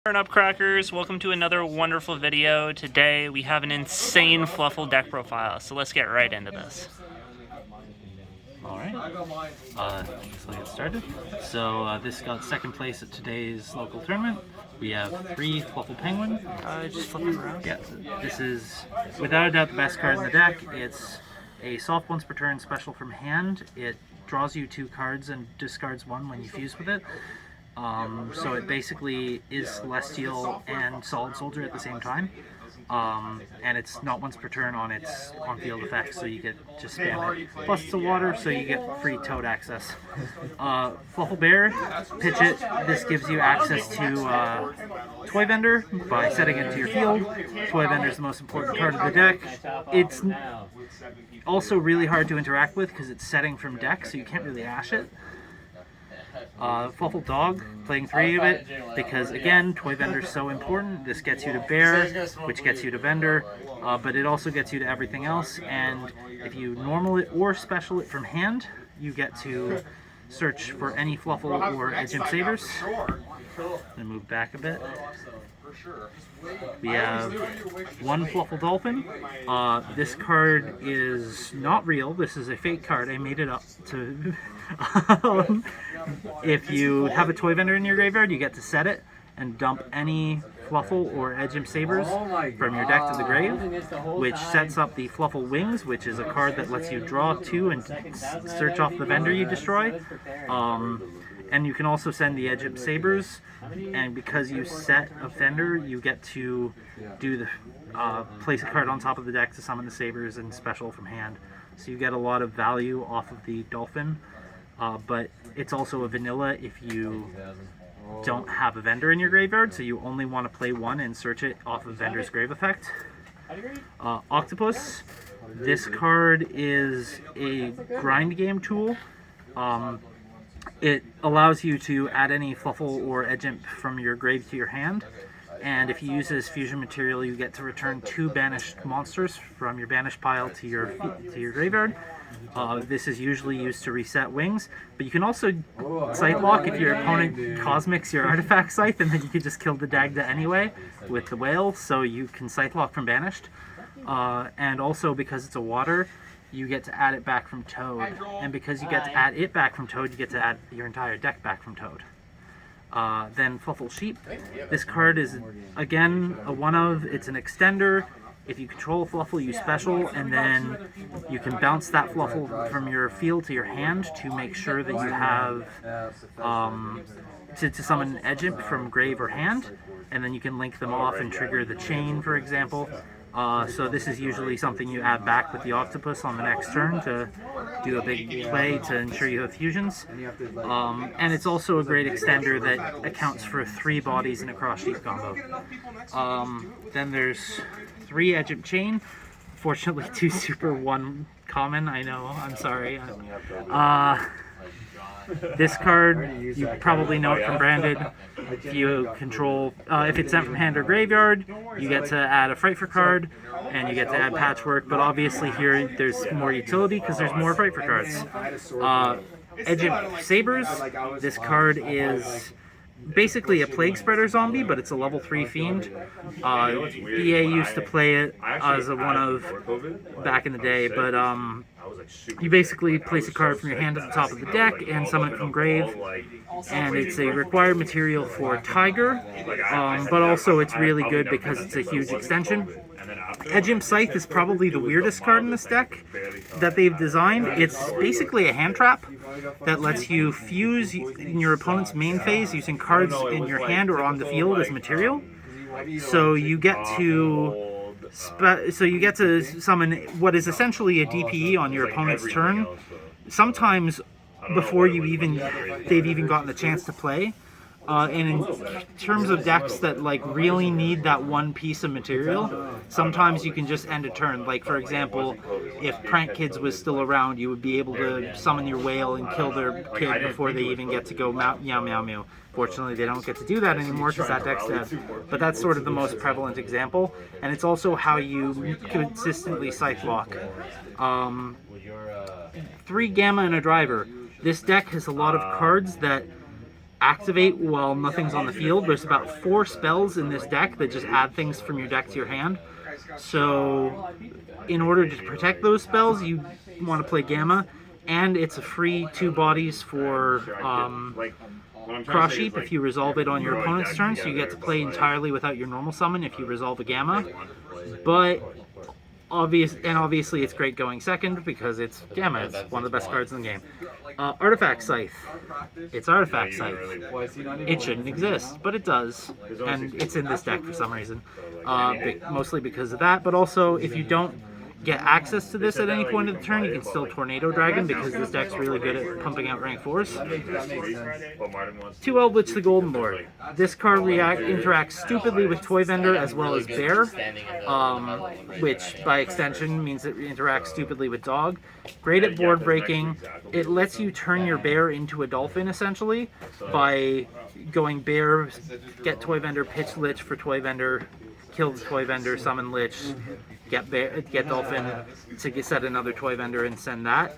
Turn up crackers, welcome to another wonderful video. Today we have an insane Fluffal deck profile, so let's get right into this. Alright, let's get started. So this got second place at today's local tournament. We have 3 Fluffal Penguin. Just flip it around. Yeah, this is without a doubt the best card in the deck. It's a soft once per turn special from hand. It draws you 2 cards and discards 1 when you fuse with it. So it basically is Celestial and Solid Soldier at the same time. And it's not once per turn on its on-field effects, so you get just spam it. Plus it's a water, so you get free toad access. Fluffal Bear, pitch it. This gives you access to Toy Vendor by setting it to your field. Toy Vendor is the most important card of the deck. It's also really hard to interact with because it's setting from deck, so you can't really ash it. Fluffal Dog, playing 3 of it, because again, Toy Vendor is so important. This gets you to Bear, which gets you to Vendor, but it also gets you to everything else, and if you normal it or special it from hand, you get to search for any Fluffal or Edge Imp Sabers. And move back a bit. We have 1 Fluffal Dolphin. This card is not real. This is a fake card. I made it up to... If you have a Toy Vendor in your graveyard, you get to set it and dump any Fluffal or Edge Imp Sabers from your deck to the grave, which sets up the Fluffal Wings, which is a card that lets you draw 2 and search off the vendor you destroy. And you can also send the Edge Imp Sabers, and because you set a vendor, you get to do the place a card on top of the deck to summon the Sabers and special from hand. So you get a lot of value off of the Dolphin, but it's also a vanilla if you don't have a vendor in your graveyard, so you only want to play 1 and search it off of vendor's grave effect. Octopus, this card is a grind game tool. It allows you to add any Fluffal or Edge Imp from your grave to your hand, and if you use this fusion material, you get to return 2 banished monsters from your banished pile to your graveyard. This is usually used to reset wings, but you can also Scythe Lock if your opponent Cosmics your artifact Scythe, and then you can just kill the Dagda anyway with the whale, so you can Scythe Lock from banished. And also because it's a water, you get to add it back from Toad, and because you get to add it back from Toad, you get to add your entire deck back from Toad. Then Fluffal Sheep. This card is, again, a one-of. It's an extender. If you control Fluffal, you special, and then you can bounce that Fluffal from your field to your hand to make sure that you have to summon an Edge Imp from grave or hand, and then you can link them off and trigger the chain, for example. So this is usually something you add back with the Octopus on the next turn to do a big play to ensure you have fusions. And it's also a great extender that accounts for 3 bodies in a Cross Sheep combo. Then there's 3 Edge Imp Chain. Fortunately 2 super, 1 common, I know, I'm sorry. This card, you probably know it from Branded. If you control, if it's sent from hand or graveyard, you get to add a Frightfur card, and you get to add Patchwork, but obviously here there's more utility because there's more Frightfur cards. Edge Imp Sabers, this card is basically a Plague Spreader zombie, but it's a level 3 fiend. BA used to play it as a one-of back in the day, but you basically place a card from your hand at the top of the deck and summon it from grave, and it's a required material for Tiger, but also it's really good because it's a huge extension. Edge Imp Scythe is probably the weirdest card in this deck that they've designed. It's basically a hand trap that lets you fuse in your opponent's main phase using cards in your hand or on the field as material. So you get to summon what is essentially a DPE on your opponent's turn, sometimes before they've even gotten the chance to play. And in terms of decks that like really need that one piece of material, sometimes you can just end a turn. Like for example, if Prank Kids was still around, you would be able to summon your whale and kill their kid before they even get to go meow meow meow. Fortunately, they don't get to do that anymore because that deck's dead. But that's sort of the most prevalent example, and it's also how you consistently Scythe Lock. 3 Gamma and a Driver. This deck has a lot of cards that activate while nothing's on the field. There's about 4 spells in this deck that just add things from your deck to your hand. So in order to protect those spells, you want to play Gamma, and it's a free 2 bodies for Cross Sheep if you resolve it on your opponent's turn, so you get to play entirely without your normal summon if you resolve a Gamma. But obviously it's great going second because it's Gamma. It's one of the best cards in the game. Artifact Scythe. It's Artifact Scythe. It shouldn't exist, but it does, and it's in this deck for some reason. Mostly because of that, but also if you don't get access to this at any point of the turn, you can still Tornado Dragon because this deck's really good at pumping out rank 4s. 2 Eldritch the Golden Lord. This card interacts stupidly with Toy Vendor as well as Bear, which by extension means it interacts stupidly with Dog. Great at board breaking. It lets you turn your Bear into a Dolphin essentially by going Bear, get Toy Vendor, pitch Lich for Toy Vendor, kill the Toy Vendor, summon Lich, get Dolphin to set another Toy Vendor and send that,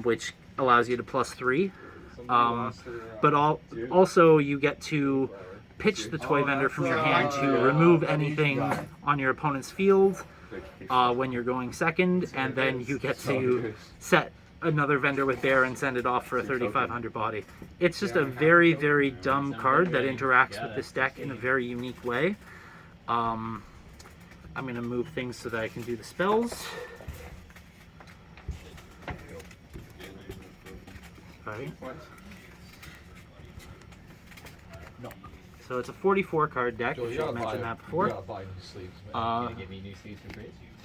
which allows you to +3. But also you get to pitch the Toy Vendor from your hand to remove anything on your opponent's field when you're going second, and then you get to set another vendor with Bear and send it off for a 3,500 body. It's just a very, very dumb card that interacts with this deck in a very unique way. I'm going to move things so that I can do the spells. Sorry. So it's a 44 card deck, which I mentioned that before.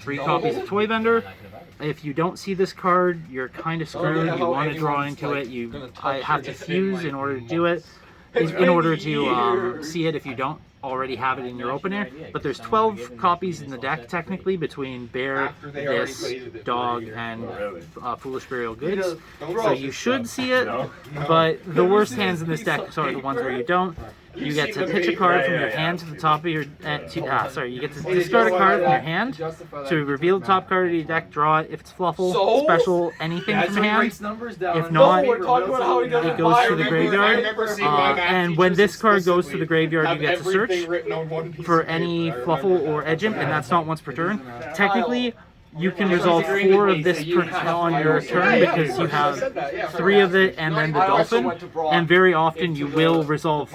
3 copies of Toy Vendor. If you don't see this card, you're kind of screwed. You want to draw into it. I have to fuse in order to do it. In order to see it if you don't already have it in your opener. But there's 12 copies in the deck technically between Bear, this, Dog, and Foolish Burial Goods. So you should see it, but the worst hands in this deck are the ones where you don't. You get to pitch a card from your hand to the top of your... you get to discard a card from your hand to reveal the top card of your deck, draw it. If it's Fluffal, special, anything from hand. If not, it goes to the graveyard. And when this card goes to the graveyard, you get to search for any Fluffal or Edge Imp, and that's not once per turn. Technically, you can resolve 4 of this on your turn because you have 3 of it and then the Dolphin, and very often you will resolve.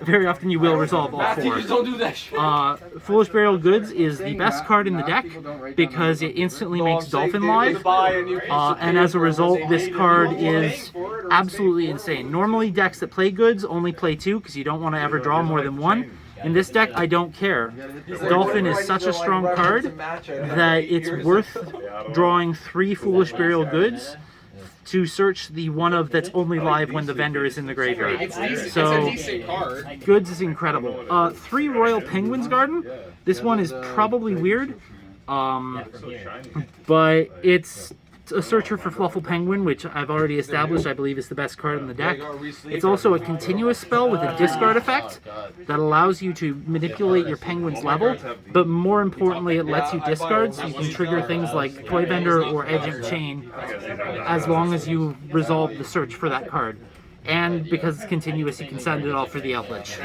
Very often you will resolve all 4. Foolish Burial Goods is the best card in the deck because it instantly makes Dolphin live, and as a result, this card is absolutely insane. Normally, decks that play Goods only play 2 because you don't want to ever draw more than 1. In this deck, I don't care. Dolphin is such a strong card that it's worth drawing 3 Foolish Burial Goods to search the one of that's only live when the vendor is in the graveyard. So, Goods is incredible. 3 Royal Penguins Garden. This one is probably weird, but it's a searcher for Fluffal Penguin, which I've already established I believe is the best card in the deck. It's also a continuous spell with a discard effect that allows you to manipulate your penguin's level, but more importantly it lets you discard, so you can trigger things like Toy Vendor or Edge Imp Chain as long as you resolve the search for that card. And because it's continuous, you can send it off for the Eldritch.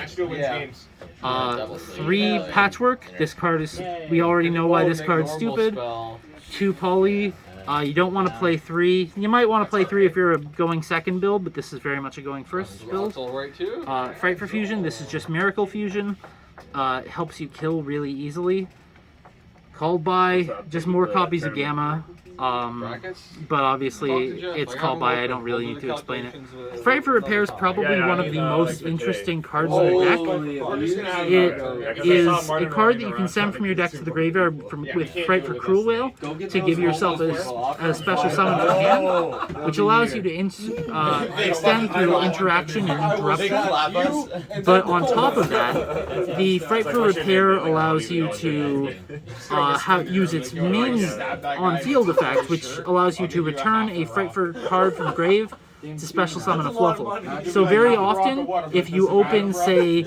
3 Patchwork. This card is... we already know why this card's stupid. 2 Poly. You don't want to play 3. You might want to play 3 if you're a going second build, but this is very much a going first build. Frightfur Fusion. This is just Miracle Fusion. It helps you kill really easily. Called by, just more copies of Gamma. But obviously it's called by, I don't really need to explain it. Frightfur Repair is probably one of the most interesting cards in the deck. It is a card that you can send from your deck to the graveyard with Frightfur Cruel Whale to give yourself a special summon for hand, which allows you to extend through interaction and interruption. But on top of that, the Frightfur Repair allows you to use its main on-field effect, which allows you to return a Frightfur card from grave to special summon a Fluffal. So very often, if you open, say,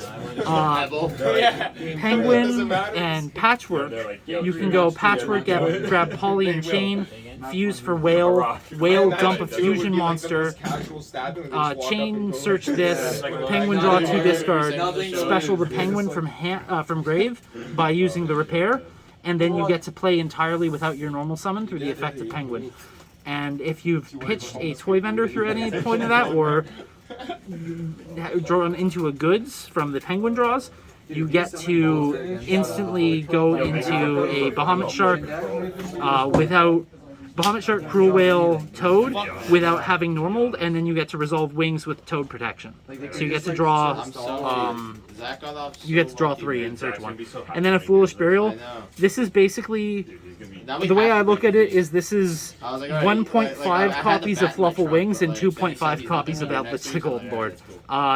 Penguin and Patchwork, you can go Patchwork, grab Poly and Chain, fuse for whale, whale dump a fusion monster, chain search this, penguin draw 2 discard, special the penguin from grave by using the repair, and then you get to play entirely without your normal summon through the effect of penguin. And if you've pitched a toy vendor through any point of that, or drawn into a goods from the penguin draws, you get to instantly go into a Bahamut Shark without Bahamut Shark, Cruel Whale, Toad without having normaled, and then you get to resolve wings with Toad protection. So you get to draw 3 and search 1. And then a Foolish Burial. This is basically, the way I look at it is this is 1.5 copies of Fluffal Wings and 2.5 copies of Outlets to Golden Board.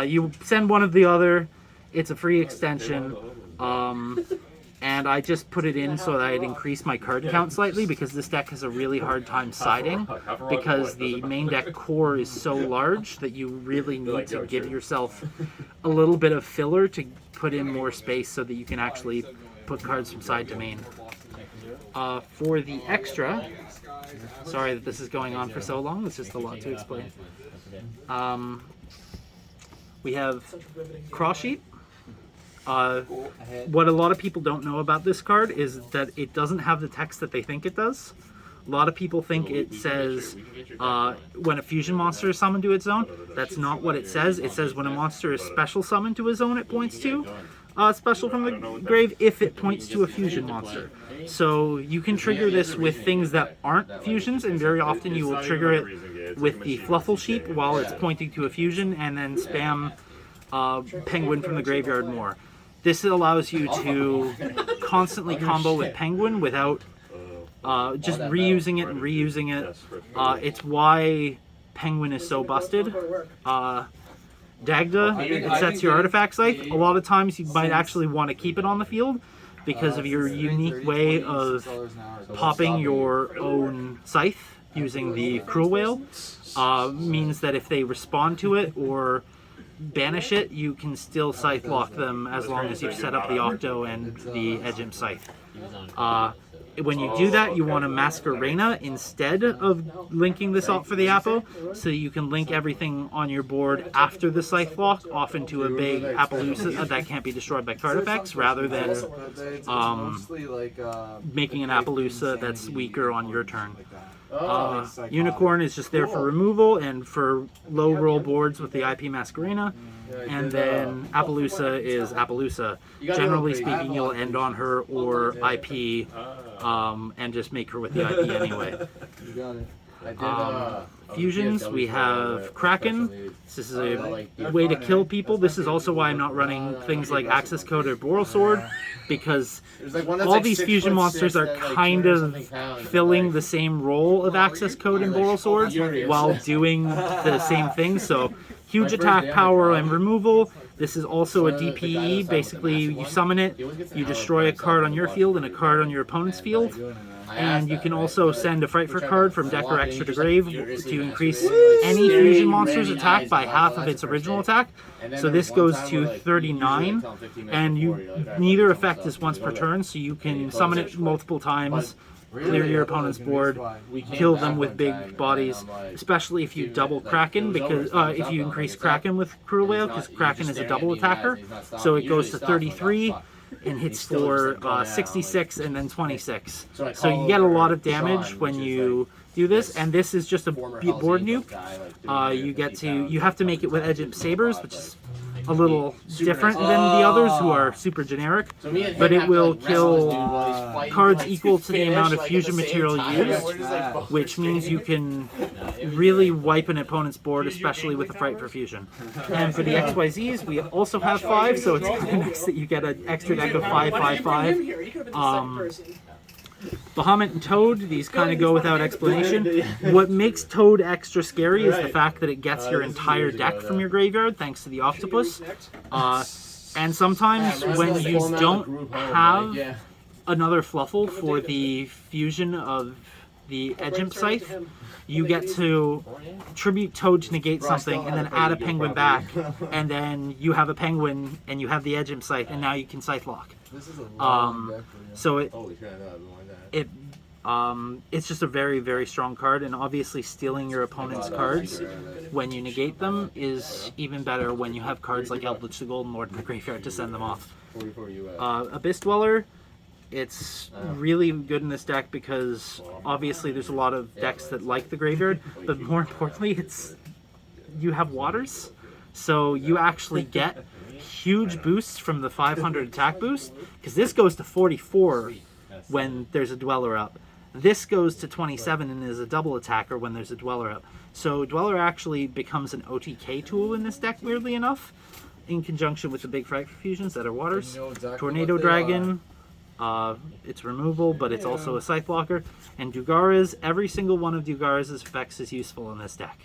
You send one of the other. It's a free extension, and I just put it in so that I'd increase my card count slightly because this deck has a really hard time siding because the main deck core is so large that you really need to give yourself a little bit of filler to put in more space so that you can actually put cards from side to main. For the extra, sorry that this is going on for so long, it's just a lot to explain. We have Cross Sheet. What a lot of people don't know about this card is that it doesn't have the text that they think it does. A lot of people think it says when a fusion monster is summoned to its zone. That's not what it says. It says when a monster is special summoned to a zone, it points to special from the grave if it points to a fusion monster. So you can trigger this with things that aren't fusions, and very often you will trigger it with the Fluffal Sheep while it's pointing to a fusion, and then spam Penguin from the graveyard more. This allows you to constantly combo with Penguin without just reusing it and reusing it. It's why Penguin is so busted. Dagda, it sets your artifact scythe. A lot of times you might actually want to keep it on the field because of your unique way of popping your own scythe using the Cruel Whale. Means that if they respond to it or banish it, you can still scythe lock them as long as you've set up the Octo and the Edge Scythe. When you do that, you want to Masquerena instead of linking this up for the Apo, so you can link everything on your board after the Scythe lock off into a big Appaloosa that can't be destroyed by card effects, rather than making an Appaloosa that's weaker on your turn. Unicorn is just there for removal and for low roll boards with the IP Masquerena. And then Appaloosa is Appaloosa. Generally speaking, you'll end on her or IP and just make her with the IP anyway. Fusions, we have Kraken. This is a way to kill people. This is also why I'm not running things like Access Code or Boral Sword, because all these fusion monsters are kind of filling the same role of Access Code and Boral Sword while doing the same thing. So huge attack power and removal. This is also a DPE. Basically, you summon it, you destroy a card on your field and a card on your opponent's field. And you can also send a Frightfur card from deck or extra to grave to increase any fusion monster's attack by half of its original attack. So this goes to 39, and neither effect is once per turn, so you can summon it multiple times, clear your opponent's board, kill them with big bodies, especially if you double Kraken, because if you increase Kraken with Cruel Whale, because Kraken is a double attacker. So it goes to 33. And hits for 66 and then 26. So you get a lot of damage when you do this, and this is just a board nuke. You have to make it with Edge Sabers, which is a little different than the others who are super generic, but it will kill cards equal to the amount of fusion material used, which means you can really wipe an opponent's board, especially with the Frightfur Fusion. And for the XYZs, we also have 5, so it's kind of nice that you get an extra deck of 5, 5, 5. Bahamut and Toad, these kind of go without explanation. What makes Toad extra scary is the fact that it gets your entire deck from your graveyard thanks to the Octopus. And sometimes when you don't have another Fluffal for the fusion of the Edge Scythe, you get to tribute Toad to negate something and then add a Penguin back, and then you have a Penguin and you have the Edge Scythe, and now you can Scythe lock. So it It's just a very, very strong card, and obviously stealing your opponent's cards when you negate them is even better when you have cards like Eldritch the Golden Lord in the graveyard to send them off. Abyss Dweller, it's really good in this deck because obviously there's a lot of decks that like the graveyard, but more importantly, you have waters, so you actually get huge boosts from the 500 attack boost, because this goes to 44 when there's a Dweller up. This goes to 27 and is a double attacker when there's a Dweller up. So Dweller actually becomes an OTK tool in this deck, weirdly enough, in conjunction with the big Frightfur fusions that are waters. Tornado Dragon, it's removal, but it's also a Scythe blocker. And Dugara's, every single one of Dugara's effects is useful in this deck.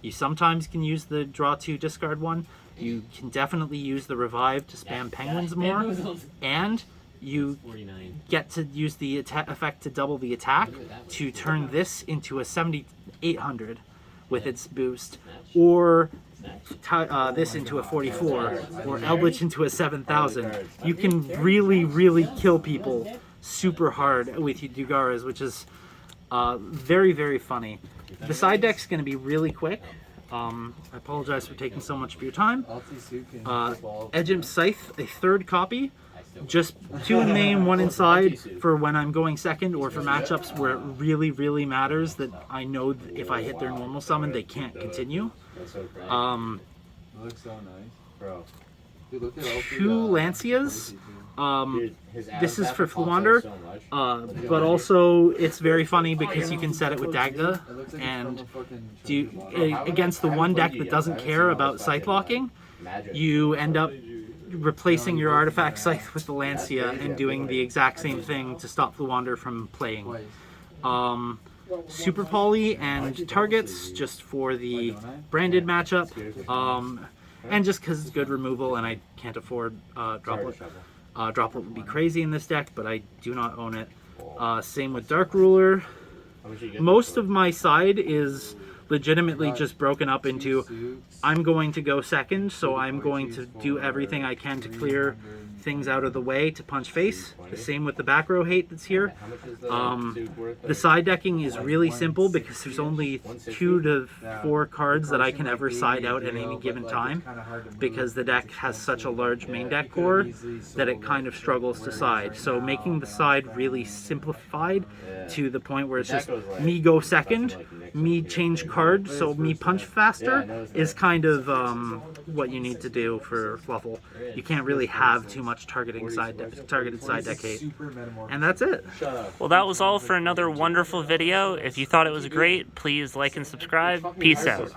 You sometimes can use the draw 2, discard 1. You can definitely use the revive to spam penguins more. And you get to use the effect to double the attack to turn this into a 7800 with its boost, or this into a 44, or Eldritch into a 7000. You can really, really kill people super hard with Dugara's, which is very, very funny. The side deck's going to be really quick. I apologize for taking so much of your time. Edge Imp Scythe, a third copy. Just 2 in main, 1 inside for when I'm going second, or for matchups where it really, really matters that I know that if I hit their normal summon, they can't continue. Looks so nice, bro. 2 Lancias. This is for Fluwander, but also it's very funny because you can set it with Dagda, and against the one deck that doesn't care about Scythe locking, you end up replacing your artifact Scythe with the Lancia and doing the exact same thing to stop Fluwander from playing. Super Poly and targets just for the branded matchup, and just because it's good removal and I can't afford Droplet. Droplet would be crazy in this deck, but I do not own it. Same with Dark Ruler. Most of my side is legitimately just broken up into, I'm going to go second, so I'm going to do everything I can to clear things out of the way to punch face. The same with the back row hate that's here. The side decking is really simple because there's only 2 to 4 cards that I can ever side out at any given time, because the deck has such a large main deck core that it kind of struggles to side. So making the side really simplified to the point where it's just me go second, me change card, so me punch faster is kind of what you need to do for Fluffal. You can't really have too much targeted side deck hate. And that's it. Well, that was all for another wonderful video. If you thought it was great, please like and subscribe. Peace out.